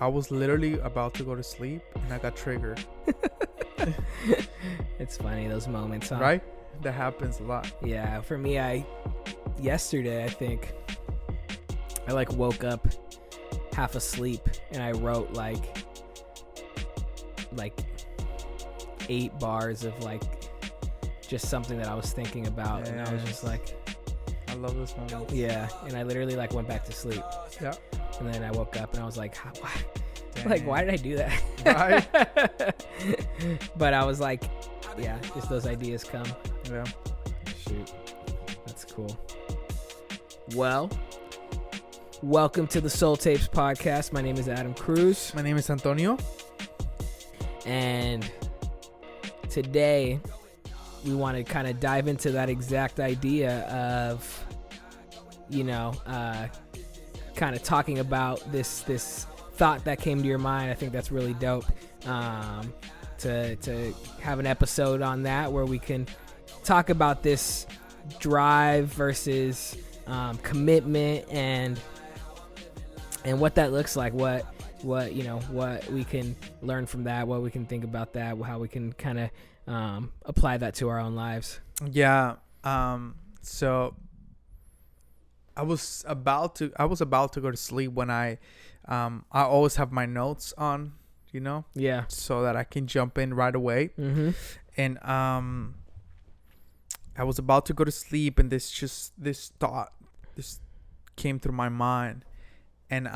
I was literally about to go to sleep and I got triggered. It's funny, those moments, huh? Right? That happens a lot. Yeah, for me, yesterday I think I like woke up half asleep and I wrote like 8 bars of like just something that I was thinking about, and I was just like, I love this moment. yeah, and I literally like went back to sleep. Yeah. And then I woke up and I was like, why? Like, why did I do that? Right. But I was like, yeah, just those ideas come. Yeah. Shoot. That's cool. Well, welcome to the Soul Tapes podcast. My name is Adam Cruz. My name is Antonio. And today we want to kind of dive into that exact idea of, kind of talking about this thought that came to your mind. I think that's really dope. To have an episode on that where we can talk about this drive versus commitment and what that looks like, what we can learn from that, what we can think about that, how we can kind of apply that to our own lives. Yeah. So I was about to go to sleep when I always have my notes on, Yeah. so that I can jump in right away. Mm-hmm. And I was about to go to sleep, and this thought came through my mind, and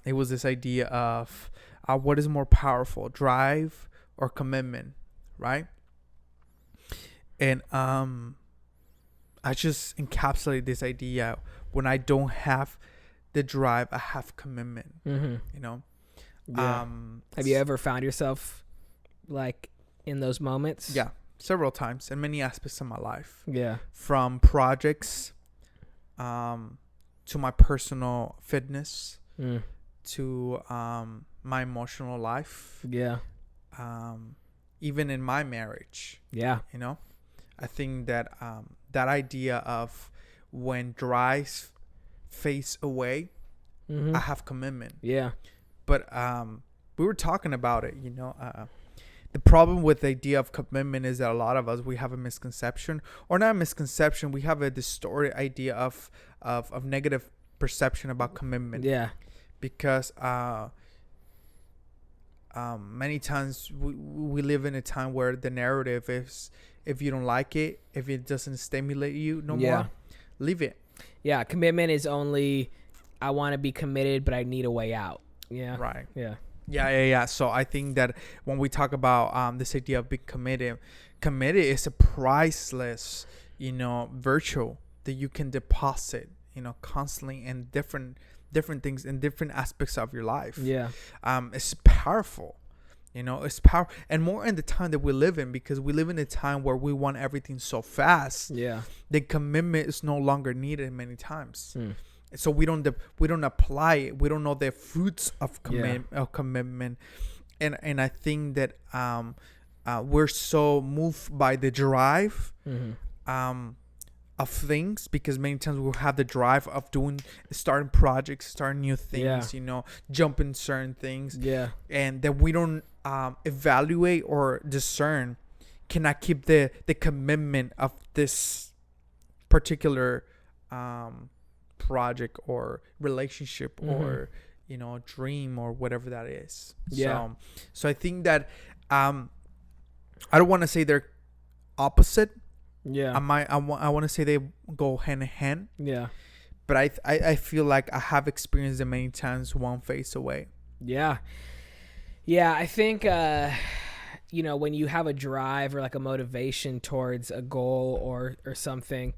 it was this idea of what is more powerful, drive or commitment, right? And I just encapsulate this idea. When I don't have the drive, I have commitment. Mm-hmm. Yeah. Have you ever found yourself like in those moments? Yeah, several times in many aspects of my life. Yeah. From projects, to my personal fitness, to my emotional life. Yeah. Even in my marriage. Yeah. I think that that idea of when drive fades away, Mm-hmm. I have commitment. Yeah. But we were talking about it, the problem with the idea of commitment is that a lot of us, we have a misconception, or not a misconception, we have a distorted idea of negative perception about commitment. Yeah. Because many times we live in a time where the narrative is, if you don't like it, if it doesn't stimulate you no more, leave it. Yeah. Commitment is only, I want to be committed, but I need a way out. Yeah. Right. Yeah. Yeah. So I think that when we talk about this idea of being committed is a priceless, virtue that you can deposit, constantly in different things in different aspects of your life. Yeah. It's powerful. It's power, and more in the time that we live in, because we live in a time where we want everything so fast. Yeah. The commitment is no longer needed many times. So we don't apply it. We don't know the fruits of commitment, and I think that we're so moved by the drive of things, because many times we'll have the drive of starting projects, starting new things, jumping certain things, and that we don't evaluate or discern, can I keep the commitment of this particular project or relationship or dream or whatever that is. So I think that I don't want to say they're opposite. I want to say they go hand in hand. But I feel like I have experienced it many times, one face away. I think when you have a drive or like a motivation towards a goal or something,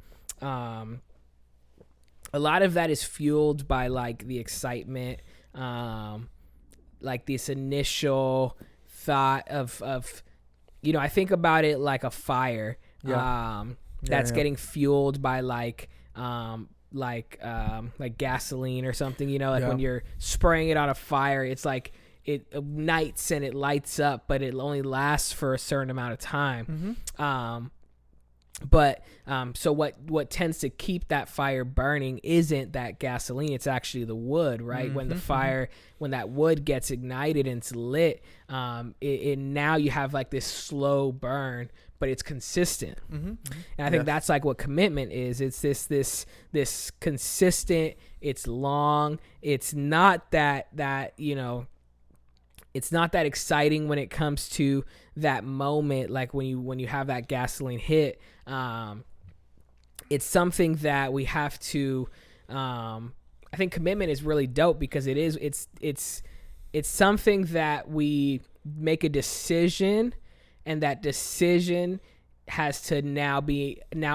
a lot of that is fueled by like the excitement, like this initial thought of I think about it like a fire, that's getting fueled by like gasoline or something, when you're spraying it on a fire, it's like it ignites and it lights up, but it only lasts for a certain amount of time. But so what tends to keep that fire burning isn't that gasoline, it's actually the wood, right? Mm-hmm. When the fire, when that wood gets ignited and it's lit, it now you have like this slow burn, but it's consistent. Mm-hmm. And I think that's like what commitment is. It's this consistent, it's long, it's not that it's not that exciting when it comes to that moment, like when you have that gasoline hit. It's something that we have to. I think commitment is really dope because it's something that we make a decision, and that decision has to now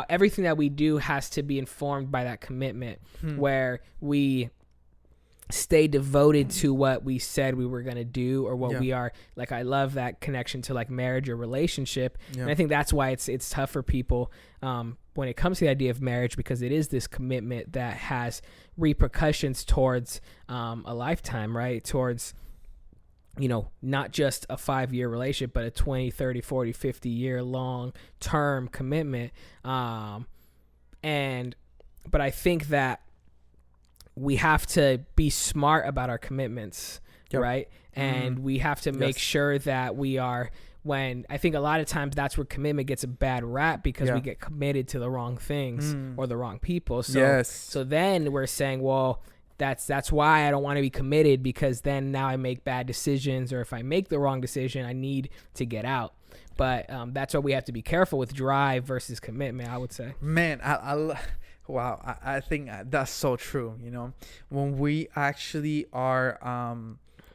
everything that we do has to be informed by that commitment, where we stay devoted to what we said we were going to do, or what we are. Like, I love that connection to like marriage or relationship. And I think that's why it's tough for people when it comes to the idea of marriage, because it is this commitment that has repercussions towards a lifetime, right? Towards, not just a 5-year relationship, but a 20, 30, 40, 50 year long term commitment. But I think that we have to be smart about our commitments, right? And we have to make sure that we are, when I think a lot of times that's where commitment gets a bad rap, because we get committed to the wrong things or the wrong people. So then we're saying, well, that's why I don't want to be committed, because then now I make bad decisions, or if I make the wrong decision, I need to get out. But that's why we have to be careful with drive versus commitment, I would say. Man, wow, I think that's so true. When we actually are,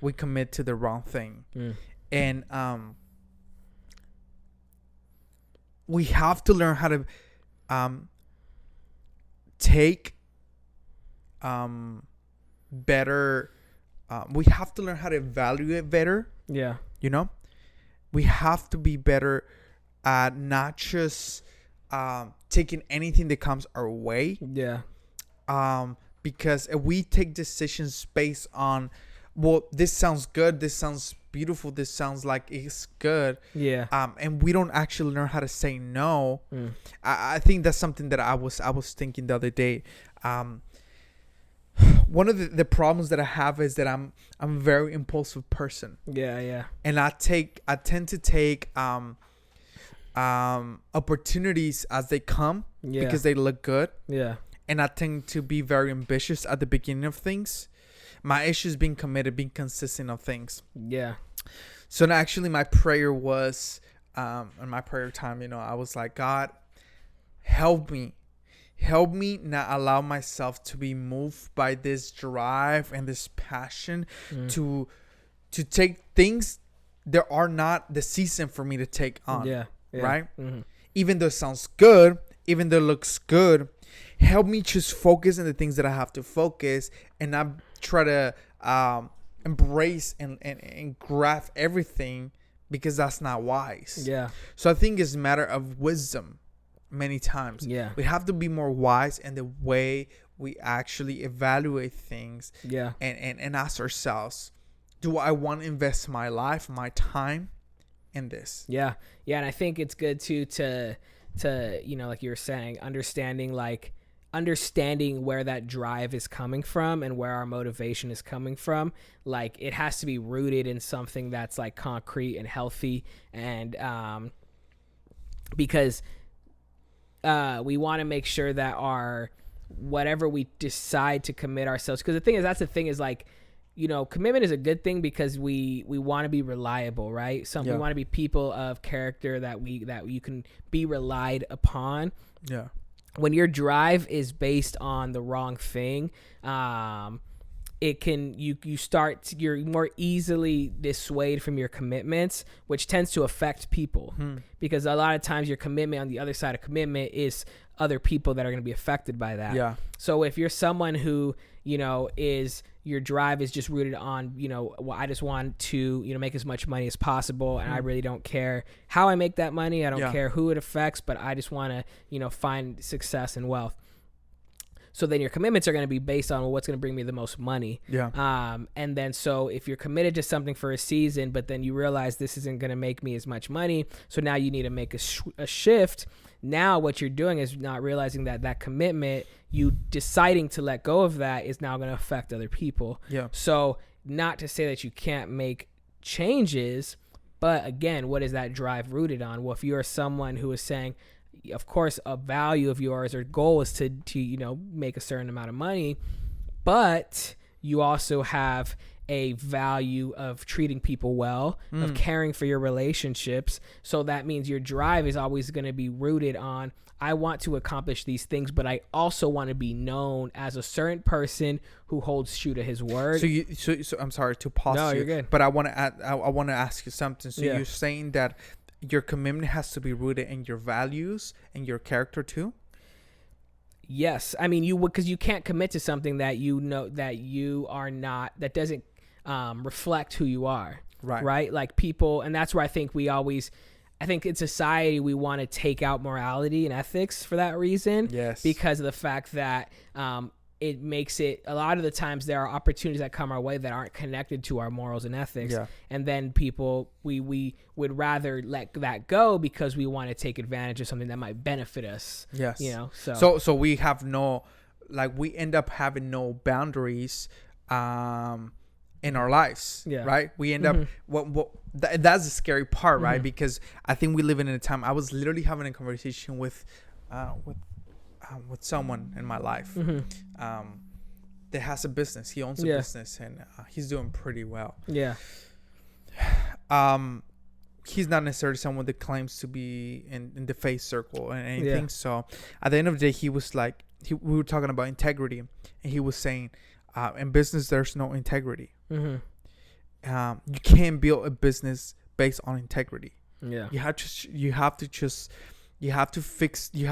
we commit to the wrong thing, and we have to learn how to take better. We have to learn how to evaluate better. Yeah. We have to be better at not just taking anything that comes our way. Yeah. Because if we take decisions based on, well, this sounds good, this sounds beautiful, this sounds like it's good. Yeah. And we don't actually learn how to say no. I think that's something that I was thinking the other day. One of the problems that I have is that I'm a very impulsive person. Yeah. And I tend to take opportunities as they come, because they look good. Yeah. And I tend to be very ambitious at the beginning of things. My issue is being committed, being consistent of things. Yeah. So actually my prayer was, in my prayer time, I was like, God, help me not allow myself to be moved by this drive and this passion to take things that are not the season for me to take on. Yeah. Right? Even though it sounds good, even though it looks good, help me just focus on the things that I have to focus, and not try to embrace and grasp everything, because that's not wise. Yeah. So I think it's a matter of wisdom many times. Yeah. We have to be more wise in the way we actually evaluate things. Yeah. And ask ourselves, do I want to invest my life, my time in this? Yeah. And I think it's good too to like you were saying, understanding where that drive is coming from and where our motivation is coming from. Like, it has to be rooted in something that's like concrete and healthy, and because we want to make sure that whatever we decide to commit ourselves, because that's the thing is like, commitment is a good thing because we want to be reliable, right? We want to be people of character that you can be relied upon. Yeah. When your drive is based on the wrong thing, you're more easily dissuaded from your commitments, which tends to affect people, because a lot of times your commitment, on the other side of commitment, is other people that are going to be affected by that. Yeah. So if you're someone who, your drive is just rooted on, well, I just want to, make as much money as possible, and I really don't care how I make that money. I don't care who it affects, but I just want to, find success and wealth. So then your commitments are going to be based on what's going to bring me the most money. Yeah. And then so if you're committed to something for a season, but then you realize this isn't going to make me as much money, so now you need to make a shift. Now what you're doing is not realizing that commitment, you deciding to let go of that, is now going to affect other people. Yeah. So not to say that you can't make changes, but again, what is that drive rooted on? Well, if you're someone who is saying, of course, a value of yours or goal is to make a certain amount of money, but you also have a value of treating people well, of caring for your relationships. So that means your drive is always going to be rooted on, I want to accomplish these things, but I also want to be known as a certain person who holds true to his word. So I'm sorry to pause. No, you're good. But I want to ask you something. So Yeah. you're saying that your commitment has to be rooted in your values and your character too? Yes. I mean, because you can't commit to something that you know that you are not, that doesn't reflect who you are. Right. Like people, and that's where I think I think in society, we want to take out morality and ethics for that reason. Yes. Because of the fact that it makes it, a lot of the times there are opportunities that come our way that aren't connected to our morals and ethics. Yeah. And then people, we would rather let that go because we want to take advantage of something that might benefit us. Yes. So we have we end up having no boundaries in our lives. Yeah. Right. We end up, that's the scary part, right? Because I think we live in a time, I was literally having a conversation with someone in my life that has a business. He owns a business, and he's doing pretty well. Yeah. He's not necessarily someone that claims to be in the faith circle and anything. Yeah. So at the end of the day, he was like, we were talking about integrity, and he was saying, in business, there's no integrity. You can't build a business based on integrity. Yeah. You have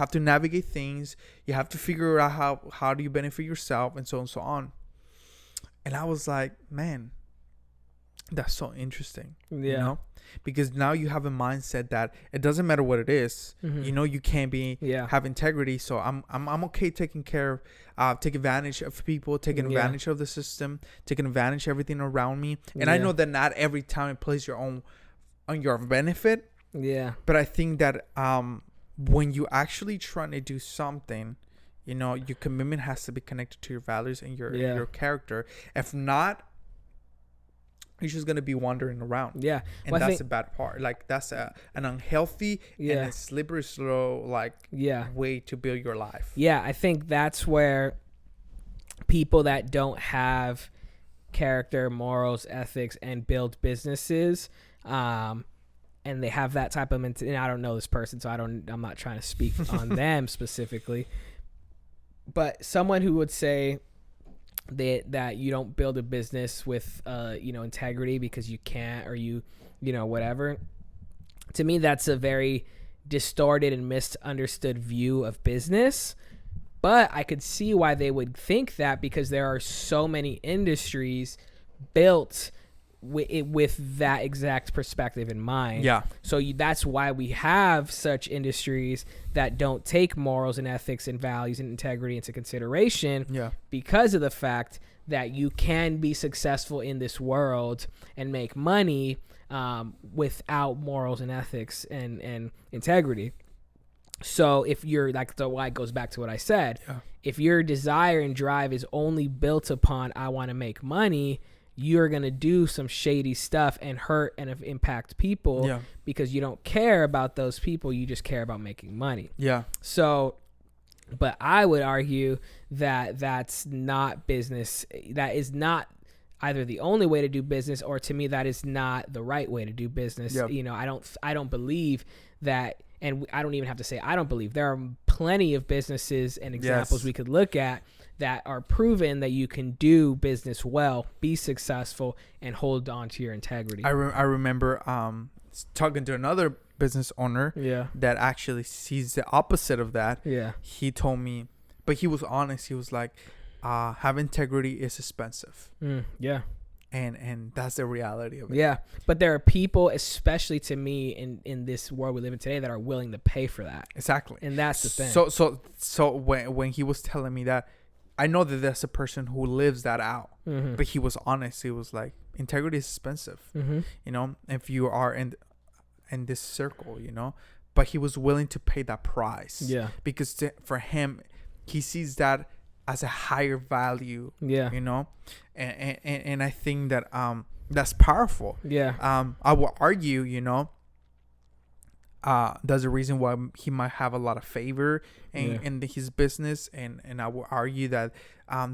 to navigate things. You have to figure out how do you benefit yourself, and so on and so on. And I was like, man, that's so interesting. Yeah. You know? Because now you have a mindset that it doesn't matter what it is. You can't have integrity. So I'm okay taking advantage of people, taking advantage of the system, taking advantage of everything around me. And I know that not every time it plays on your benefit. Yeah. But I think that when you actually trying to do something, your commitment has to be connected to your values and your character. If not, you're just going to be wandering around. Yeah. And that's the bad part. Like, that's an unhealthy and a slippery slow, way to build your life. Yeah. I think that's where people that don't have character, morals, ethics, and build businesses, and they have that type of mentality. I don't know this person, so I'm not trying to speak on them specifically. But someone who would say that you don't build a business with integrity because you can't, or whatever. To me, that's a very distorted and misunderstood view of business. But I could see why they would think that, because there are so many industries built with that exact perspective in mind. Yeah. So that's why we have such industries that don't take morals and ethics and values and integrity into consideration. Yeah. Because of the fact that you can be successful in this world and make money without morals and ethics and integrity. So if you're why it goes back to what I said. Yeah. If your desire and drive is only built upon, I want to make money, you're going to do some shady stuff and hurt and impact people because you don't care about those people. You just care about making money. Yeah. So, but I would argue that that's not business. That is not either the only way to do business, or to me, that is not the right way to do business. Yep. I don't believe that. And I don't even have to say I don't believe. There are plenty of businesses and examples we could look at that are proven that you can do business well, be successful, and hold on to your integrity. I remember talking to another business owner that actually sees the opposite of that. Yeah. He told me, but he was honest. He was like, have integrity is expensive. Yeah. And that's the reality of it. Yeah. But there are people, especially to me in this world we live in today, that are willing to pay for that. Exactly. And that's the thing. So when he was telling me that, I know that there's a person who lives that out, Mm-hmm. but he was honest. He was like, integrity is expensive, Mm-hmm. you know, if you are in this circle, you know, but he was willing to pay that price. Yeah. Because for him, he sees that as a higher value, Yeah. you know, and I think that that's powerful. Yeah. I will argue, you know, there's a reason why he might have a lot of favor in his business, and I will argue that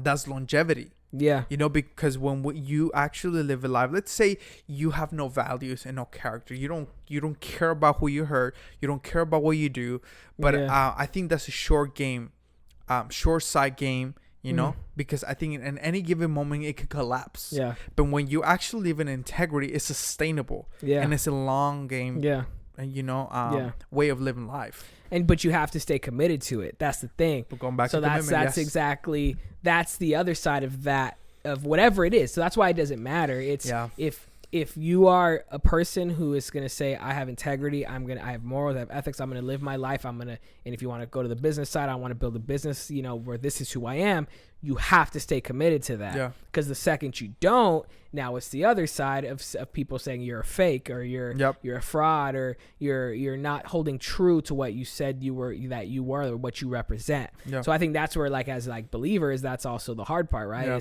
that's longevity. Yeah. You know, because when you actually live a life, let's say you have no values and no character, you don't care about who you hurt, you don't care about what you do, but I think that's a short side game, you know, because I think in any given moment it could collapse. Yeah. But when you actually live in integrity, it's sustainable. Yeah. And it's a long game. Yeah. You know, way of living life. But you have to stay committed to it. That's the thing. We're going back so to that's commitment. Exactly, that's the other side of that, of whatever it is. So that's why it doesn't matter. It's if you are a person who is going to say, I have integrity, I have morals, I have ethics, I'm going to live my life, and if you want to go to the business side, I want to build a business, you know, where this is who I am, you have to stay committed to that. Yeah. Because the second you don't, now it's the other side of people saying you're a fake, or you're a fraud, or you're not holding true to what you said you were, or what you represent. Yeah. So I think that's where, like, as like believers, that's also the hard part, right? Yeah.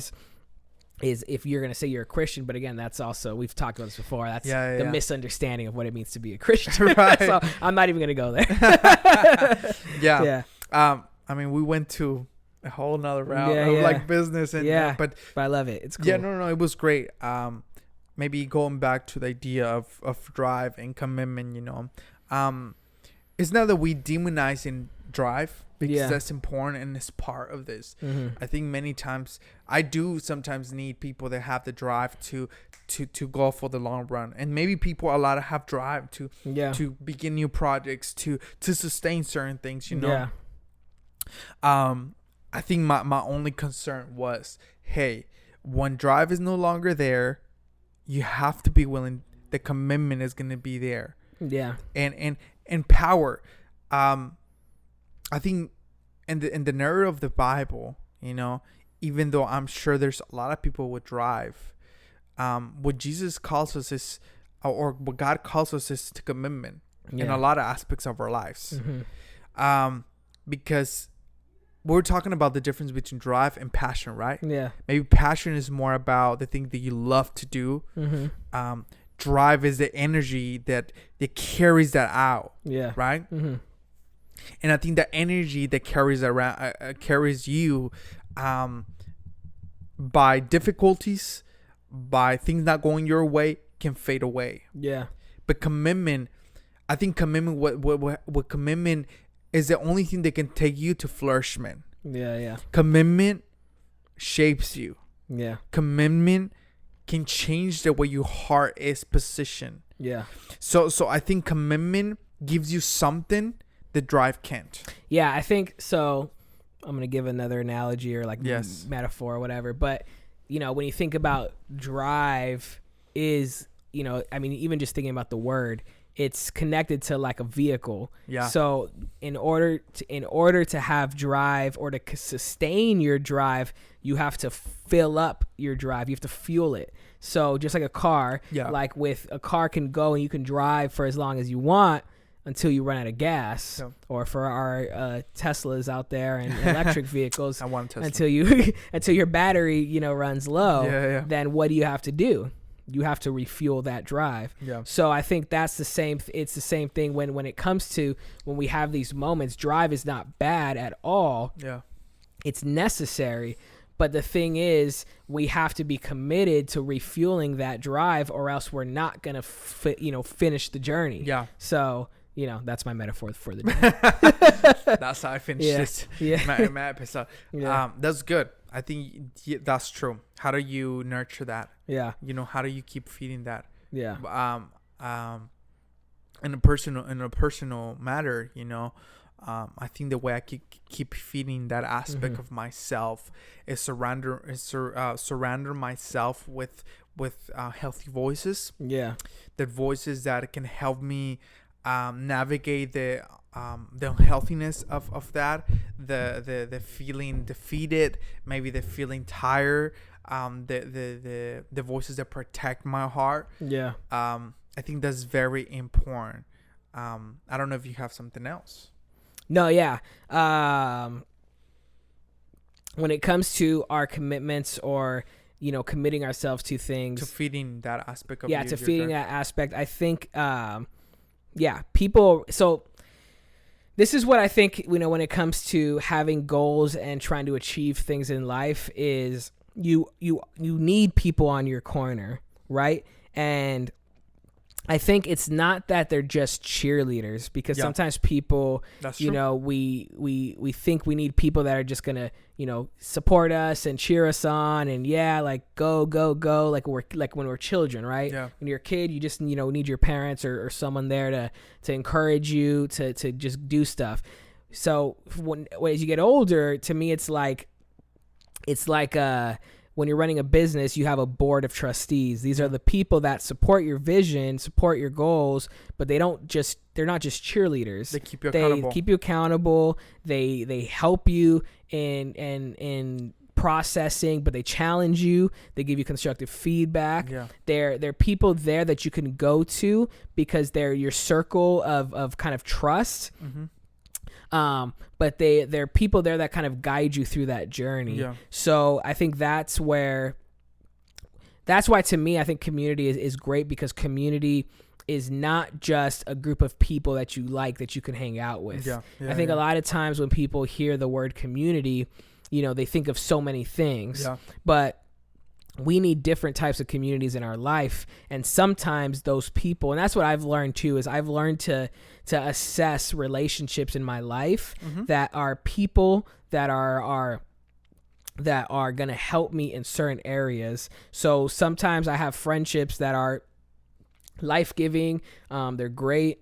Is if you're going to say you're a Christian, but again, that's also, we've talked about this before, that's the misunderstanding of what it means to be a Christian. Right. So I'm not even going to go there. Yeah. I mean, we went to a whole nother route of like business and but I love it. It's cool. Yeah, no, it was great. Maybe going back to the idea of drive and commitment, you know. It's not that we demonize drive, because that's important and it's part of this. I think many times I do sometimes need people that have the drive to go for the long run, and maybe people a lot of have drive to begin new projects, to sustain certain things, you know. I think my only concern was, hey, when drive is no longer there, you have to be willing, the commitment is going to be there. And power. I think in the narrative of the Bible, you know, even though I'm sure there's a lot of people with drive, what Jesus calls us is, or what God calls us is to commitment in a lot of aspects of our lives. Because we're talking about the difference between drive and passion, right? Yeah. Maybe passion is more about the thing that you love to do. Drive is the energy that carries that out. Yeah. Right? And I think the energy that carries you by difficulties, by things not going your way, can fade away. Yeah. But commitment, I think commitment, what commitment is the only thing that can take you to flourishment. Yeah. Commitment shapes you. Yeah. Commitment can change the way your heart is positioned. Yeah. So I think commitment gives you something that drive can't. Yeah, I think so. I'm going to give another analogy or like metaphor or whatever. But, you know, when you think about drive is, you know, I mean, even just thinking about the word, it's connected to like a vehicle. Yeah. So in order to have drive, or to sustain your drive, you have to fill up your drive. You have to fuel it. So just like a car, like with a car can go and you can drive for as long as you want until you run out of gas. Yeah. Or for our Teslas out there and electric vehicles, I want a Tesla. until your battery, you know, runs low. Then what do you have to do? You have to refuel that drive. Yeah. So I think that's the same. It's the same thing when it comes to when we have these moments. Drive is not bad at all. Yeah. It's necessary. But the thing is, we have to be committed to refueling that drive, or else we're not gonna finish the journey. Yeah. So, you know, that's my metaphor for the day. That's how I finished this. Yeah. My episode. Yeah. That's good. I think that's true. How do you nurture that? Yeah. You know, how do you keep feeding that? Yeah. In a personal matter, you know, I think the way I keep feeding that aspect of myself is surrender myself with healthy voices. Yeah. The voices that can help me navigate the the unhealthiness of that, the feeling defeated, maybe the feeling tired, the voices that protect my heart. Yeah. I think that's very important. I don't know if you have something else. No, yeah. When it comes to our commitments, or committing ourselves to things, to feeding that aspect of to feeding that aspect, I think people. So this is what I think, when it comes to having goals and trying to achieve things in life, is you need people on your corner, right? And I think it's not that they're just cheerleaders, because sometimes people, we think we need people that are just gonna, support us and cheer us on, and go, like when we're children, right? Yeah. When you're a kid, you just need your parents or someone there to encourage you to just do stuff. So as you get older, to me, it's like when you're running a business, you have a board of trustees. These are the people that support your vision, support your goals, but they're not just cheerleaders. They keep you accountable. They help you in processing, but they challenge you. They give you constructive feedback. Yeah. They're people there that you can go to, because they're your circle of kind of trust. Mm-hmm. But they're people there that kind of guide you through that journey. Yeah. So I think that's why, to me, I think community is great, because community is not just a group of people that you can hang out with. Yeah. I think a lot of times when people hear the word community, they think of so many things. Yeah. But we need different types of communities in our life, and sometimes those people, and that's what I've learned too, is I've learned to assess relationships in my life that are people that are going to help me in certain areas. So sometimes I have friendships that are life-giving, they're great,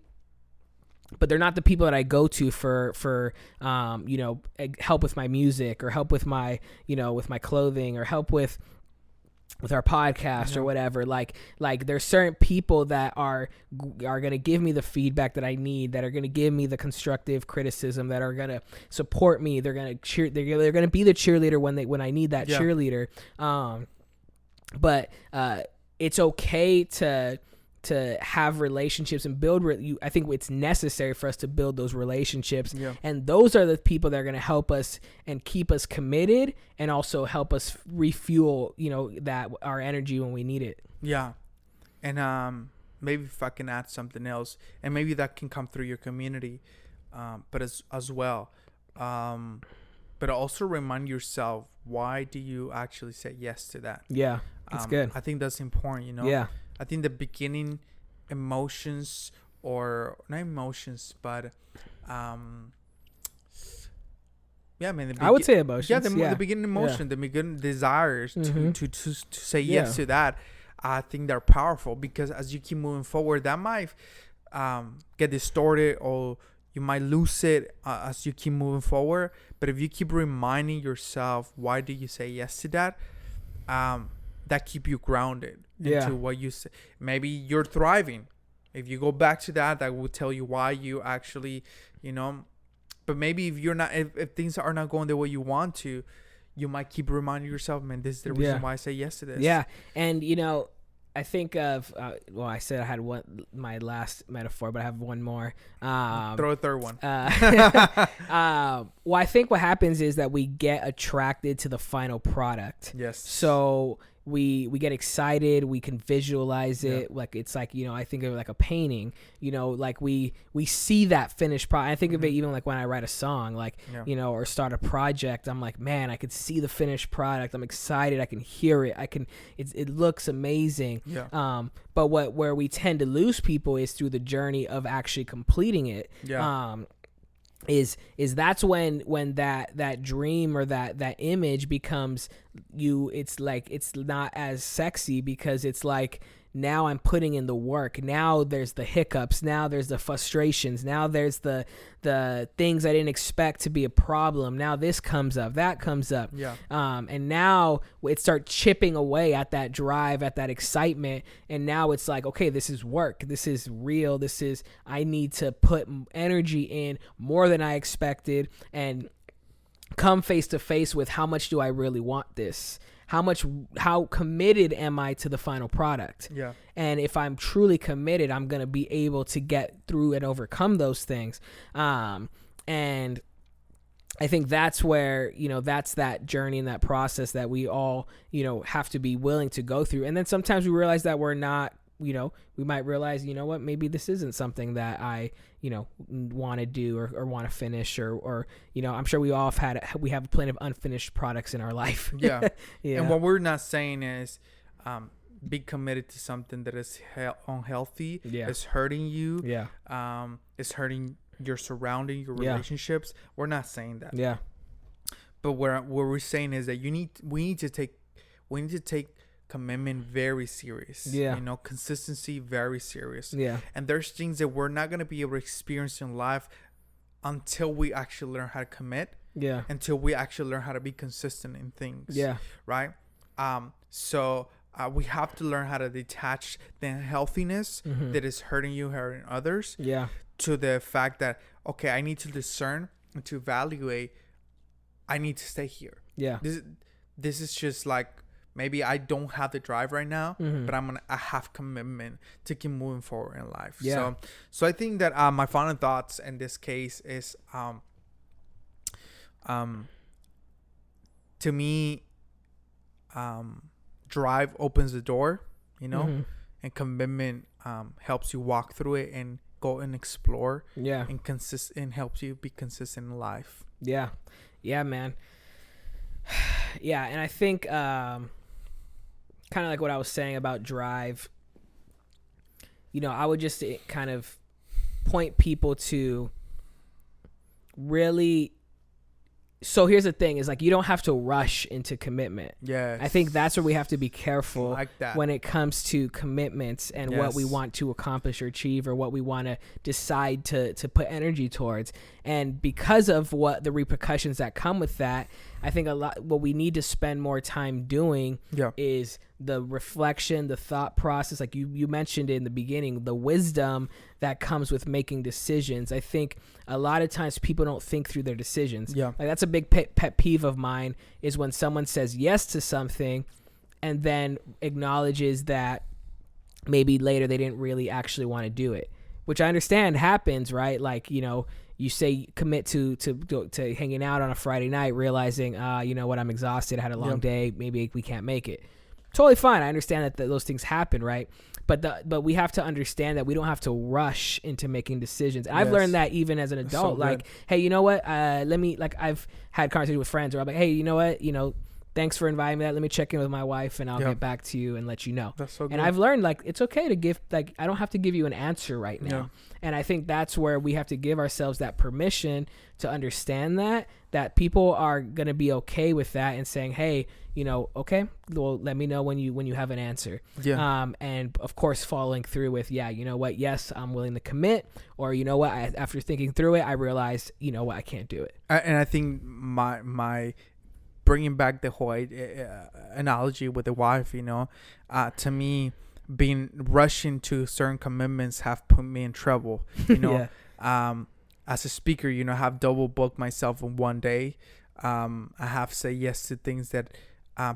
but they're not the people that I go to for help with my music, or help with my with my clothing, or help with our podcast or whatever. Like there's certain people that are going to give me the feedback that I need, that are going to give me the constructive criticism, that are going to support me. They're going to they're going to be the cheerleader when I need that cheerleader. But it's okay to have relationships and build. I think it's necessary for us to build those relationships, and those are the people that are going to help us and keep us committed, and also help us refuel, that our energy when we need it. Yeah, and maybe if I can add something else, and maybe that can come through your community, but as well, but also remind yourself, why do you actually say yes to that? Yeah, that's good. I think that's important. Yeah. I think the beginning emotions, or not emotions, but I would say emotions. Yeah, the beginning emotion, the beginning desires to say yes to that. I think they're powerful, because as you keep moving forward, that might get distorted, or you might lose it as you keep moving forward. But if you keep reminding yourself, why do you say yes to that? That keep you grounded into what you say. Maybe you're thriving. If you go back to that will tell you why you actually, but maybe if you're not, if things are not going the way you want to, you might keep reminding yourself, man, this is the reason why I say yes to this. Yeah. And, I think of, I said I had my last metaphor, but I have one more. Throw a third one. Well, I think what happens is that we get attracted to the final product. Yes. So we get excited, we can visualize it. Like it's like, I think of it like a painting, like we see that finished product. I think of it even like when I write a song, like, or start a project, I'm like, man, I could see the finished product. I'm excited. I can hear it. It looks amazing. Yeah. But where we tend to lose people is through the journey of actually completing it. Yeah. Is that's when that dream or that image becomes it's like, it's not as sexy, because it's like, now I'm putting in the work. Now there's the hiccups. Now there's the frustrations. Now there's the things I didn't expect to be a problem. Now this comes up, that comes up. Yeah. And now it starts chipping away at that drive, at that excitement. And now it's like, okay, this is work. This is real. I need to put energy in more than I expected and come face to face with how much do I really want this? How committed am I to the final product? Yeah. And if I'm truly committed, I'm going to be able to get through and overcome those things. And I think that's where, that's that journey and that process that we all, have to be willing to go through. And then sometimes we realize that we're not, we might realize, what, maybe this isn't something that I, want to do or want to finish or, I'm sure we all have plenty of unfinished products in our life. Yeah. Yeah. And what we're not saying is, be committed to something that is unhealthy. Yeah. It's hurting you. Yeah. It's hurting your surrounding, your relationships. We're not saying that. Yeah. But what we're saying is that we need to take commitment very serious. Yeah. Consistency very serious. Yeah. And there's things that we're not going to be able to experience in life until we actually learn how to commit. Yeah. Until we actually learn how to be consistent in things. Yeah. Right. So we have to learn how to detach the unhealthiness that is hurting you, hurting others. Yeah. To the fact that, okay, I need to discern and to evaluate. I need to stay here. Yeah. This is just like, maybe I don't have the drive right now, but I have commitment to keep moving forward in life. Yeah. So I think that my final thoughts in this case is, to me, drive opens the door, and commitment helps you walk through it and go and explore. Yeah. And helps you be consistent in life. Yeah. Yeah, man. Yeah, and I think kind of like what I was saying about drive, I would just kind of point people to really. So here's the thing is like, you don't have to rush into commitment. Yeah. I think that's where we have to be careful like that. When it comes to commitments and what we want to accomplish or achieve or what we want to decide to put energy towards. And because of what the repercussions that come with that, I think what we need to spend more time doing is the reflection, the thought process, like you mentioned in the beginning, the wisdom that comes with making decisions. I think a lot of times people don't think through their decisions. Yeah. Like that's a big pet peeve of mine is when someone says yes to something and then acknowledges that maybe later they didn't really actually want to do it, which I understand happens, right? Like, you say commit to hanging out on a Friday night, realizing, you know what, I'm exhausted, I had a long day, maybe we can't make it. Totally fine. I understand that those things happen, right? But we have to understand that we don't have to rush into making decisions. And I've learned that even as an adult. So hey, you know what? I've had conversations with friends where I'm like, hey, you know what? Thanks for inviting me. Let me check in with my wife and I'll get back to you and let you know. That's so good. And I've learned like it's okay to give, like I don't have to give you an answer right now. Yeah. And I think that's where we have to give ourselves that permission to understand that people are going to be okay with that and saying, hey, okay, well, let me know when you have an answer. Yeah. And of course, following through with, you know what? Yes, I'm willing to commit. Or you know what? After thinking through it, I realized, you know what? I can't do it. And I think my bringing back the whole analogy with the wife, to me, being rushing to certain commitments have put me in trouble. As a speaker, I have double booked myself in one day. I have said yes to things that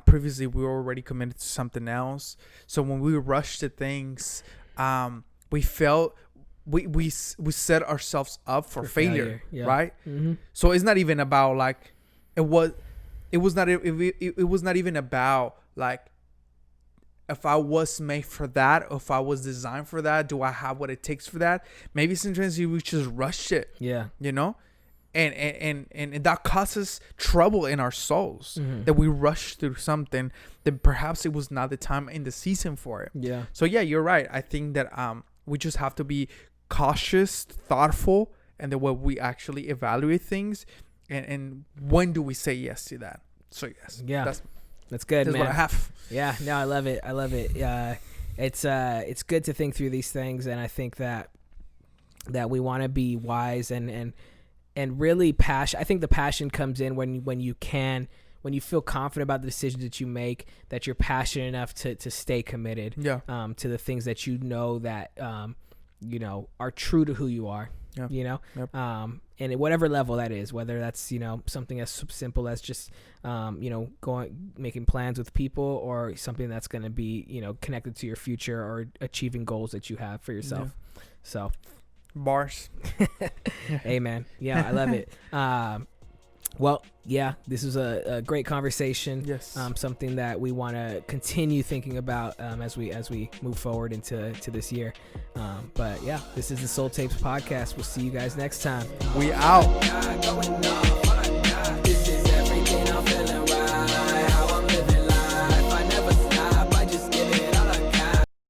previously we were already committed to something else. So when we rush to things, we felt we set ourselves up for failure. Right? Mm-hmm. So it's not even about like it was not even about like if I was made for that, or if I was designed for that, do I have what it takes for that? Maybe sometimes we just rush it. Yeah. And that causes trouble in our souls, that we rush through something that perhaps it was not the time in the season for it. Yeah. So yeah, you're right. I think that we just have to be cautious, thoughtful, and the way we actually evaluate things. And when do we say yes to that? So yes. Yeah. That's good, man. That's what I have. Yeah. No, I love it. it's good to think through these things, and I think that we want to be wise and really passion. I think the passion comes in when you feel confident about the decisions that you make, that you're passionate enough to stay committed to the things that that are true to who you are. And at whatever level that is, whether that's something as simple as just making plans with people, or something that's going to be connected to your future or achieving goals that you have for yourself. So bars. Hey man, I love it. Well, this is a great conversation. Yes. Something that we want to continue thinking about as we move forward into this year. But this is the Soul Tapes podcast. We'll see you guys next time. We out.